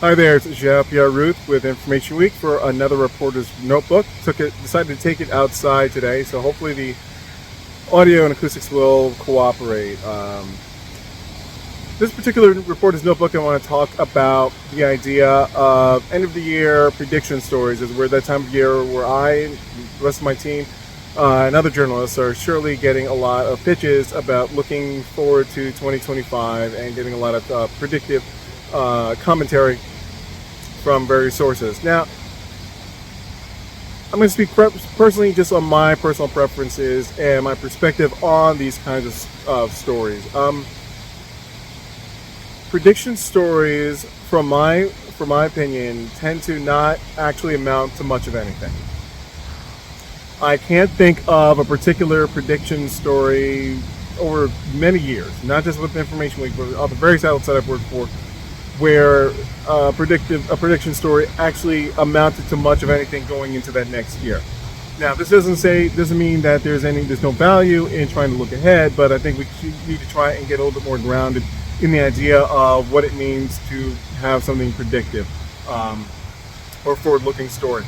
Hi there, it's Joao-Pierre Ruth with Information Week for another reporter's notebook. Decided to take it outside today, so hopefully the audio and acoustics will cooperate. This particular reporter's notebook, I want to talk about the idea of end of the year prediction stories. As we're that time of year where the rest of my team, and other journalists are surely getting a lot of pitches about looking forward to 2025 and getting a lot of predictive commentary from various sources. Now, I'm going to speak personally just on my personal preferences and my perspective on these kinds of stories. Prediction stories, from my opinion, tend to not actually amount to much of anything. I can't think of a particular prediction story over many years, not just with Information Week, but other various outlets that I've worked for, where a prediction story actually amounted to much of anything going into that next year. Now, this doesn't mean that there's no value in trying to look ahead, but I think we need to try and get a little bit more grounded in the idea of what it means to have something predictive or forward-looking story.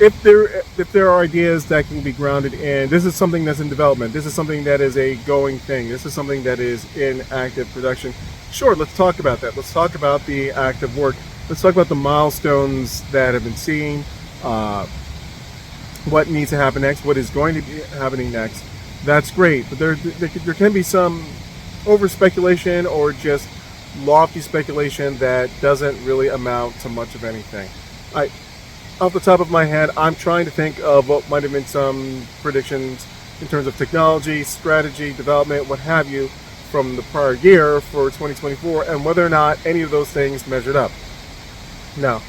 If there are ideas that can be grounded in, this is something that's in development, this is something that is a going thing, this is something that is in active production, sure, let's talk about that. Let's talk about the active work. Let's talk about the milestones that have been seen, what needs to happen next, what is going to be happening next. That's great, but there can be some over speculation or just lofty speculation that doesn't really amount to much of anything. Off the top of my head, I'm trying to think of what might have been some predictions in terms of technology, strategy, development, what have you, from the prior year for 2024, and whether or not any of those things measured up. Now,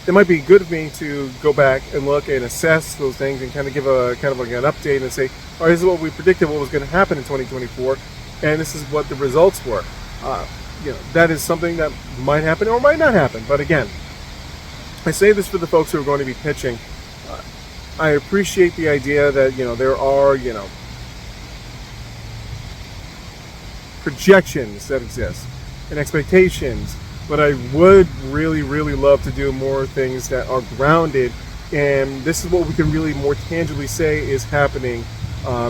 it might be good of me to go back and look and assess those things and kind of give an update and say, all right, this is what we predicted what was going to happen in 2024, and this is what the results were. That is something that might happen or might not happen. But again, I say this for the folks who are going to be pitching. I appreciate the idea that there are projections that exist and expectations, but I would really, really love to do more things that are grounded, and this is what we can really more tangibly say is happening,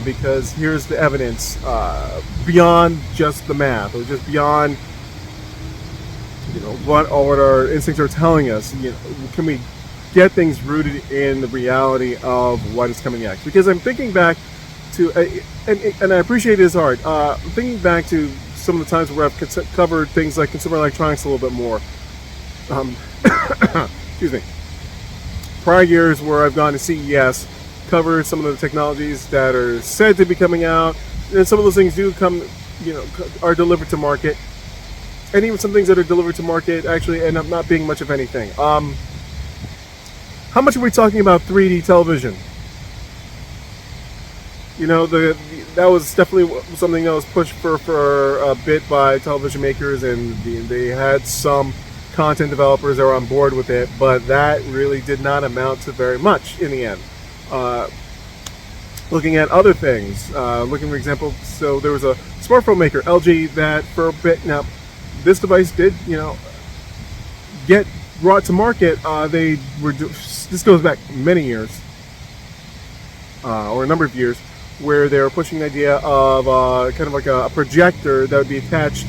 because here's the evidence beyond just the math or just beyond what our instincts are telling us. Can we get things rooted in the reality of what is coming next? Because I'm thinking back to, and I appreciate his art. I'm thinking back to some of the times where I've covered things like consumer electronics a little bit more. Excuse me. Prior years where I've gone to CES, covered some of the technologies that are said to be coming out, and some of those things do are delivered to market. And even some things that are delivered to market actually end up not being much of anything. How much are we talking about 3D television? That was definitely something that was pushed for a bit by television makers, and they had some content developers that were on board with it, but that really did not amount to very much in the end. Looking at other things, looking for example, so there was a smartphone maker, LG, that for a bit now, this device did, get brought to market. This goes back many years, or a number of years, where they were pushing the idea of kind of like a projector that would be attached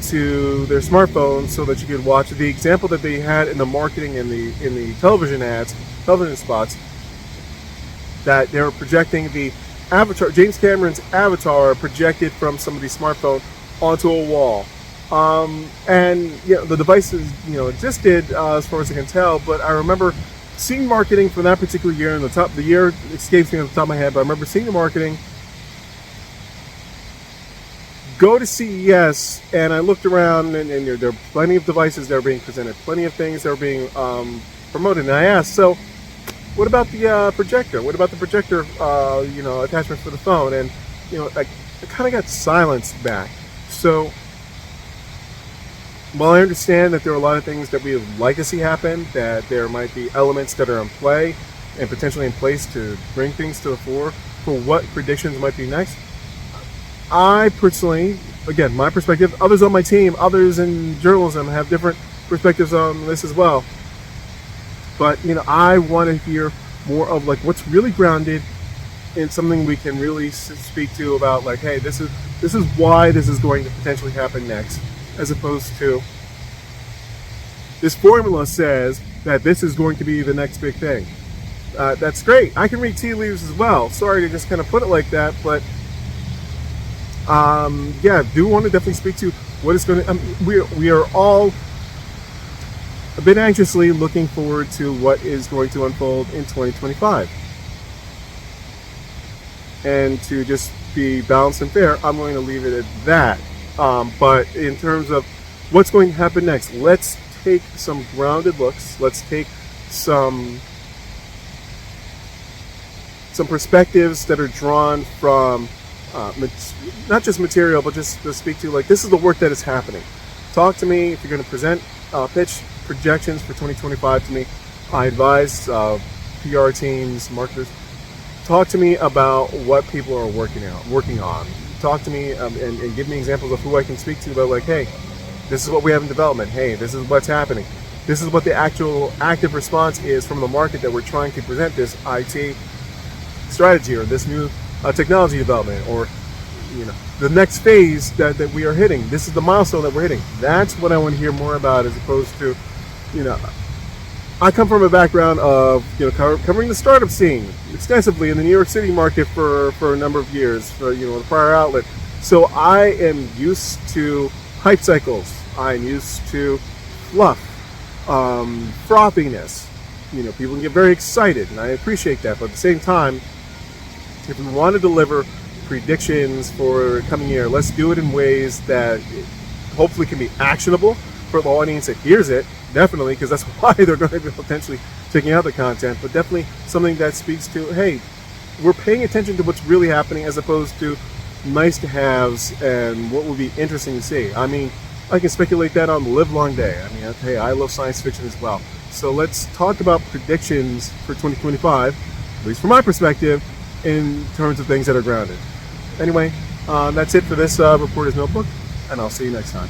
to their smartphone so that you could watch. The example that they had in the marketing in the television ads, television spots, that they were projecting the avatar, James Cameron's avatar, projected from somebody's smartphone onto a wall. And the devices existed as far as I can tell, but I remember seeing marketing from that particular year. The year escapes me off the top of my head, but I remember seeing the marketing. Go to CES, and I looked around, and there are plenty of devices that are being presented, plenty of things that are being promoted. And I asked, so what about the projector? What about the projector, attachment for the phone? And I kind of got silenced back. So, while I understand that there are a lot of things that we would like to see happen, that there might be elements that are in play and potentially in place to bring things to the fore for what predictions might be next, I personally again, my perspective. Others on my team, others in journalism have different perspectives on this as well. But I want to hear more of like what's really grounded in something we can really speak to about, like, hey, this is why this is going to potentially happen next, as opposed to this formula says that this is going to be the next big thing. That's great. I can read tea leaves as well. Sorry to just kind of put it like that, but do want to definitely speak to what is going to. We are all a bit anxiously looking forward to what is going to unfold in 2025. And to just be balanced and fair, I'm going to leave it at that. But in terms of what's going to happen next, let's take some grounded looks. Let's take some perspectives that are drawn from not just material, but just to speak to, like, this is the work that is happening. Talk to me if you're going to present pitch projections for 2025 to me. I advise PR teams, marketers. Talk to me about what people are working on. Talk to me and give me examples of who I can speak to about, like, hey, this is what we have in development. Hey, this is what's happening. This is what the actual active response is from the market that we're trying to present this IT strategy or this new technology development, or the next phase that we are hitting. This is the milestone that we're hitting. That's what I want to hear more about, as opposed to, I come from a background of covering the startup scene extensively in the New York City market for a number of years, for the prior outlet. So I am used to hype cycles. I'm used to fluff, frothiness. People can get very excited, and I appreciate that. But at the same time, if we want to deliver predictions for coming year, let's do it in ways that hopefully can be actionable for the audience that hears it. Definitely, because that's why they're going to be potentially checking out the content. But definitely something that speaks to, hey, we're paying attention to what's really happening, as opposed to nice to haves and what would be interesting to see. I mean, I can speculate that on the live long day. I mean, hey, I love science fiction as well. So let's talk about predictions for 2025, at least from my perspective, in terms of things that are grounded. Anyway, that's it for this Reporter's Notebook, and I'll see you next time.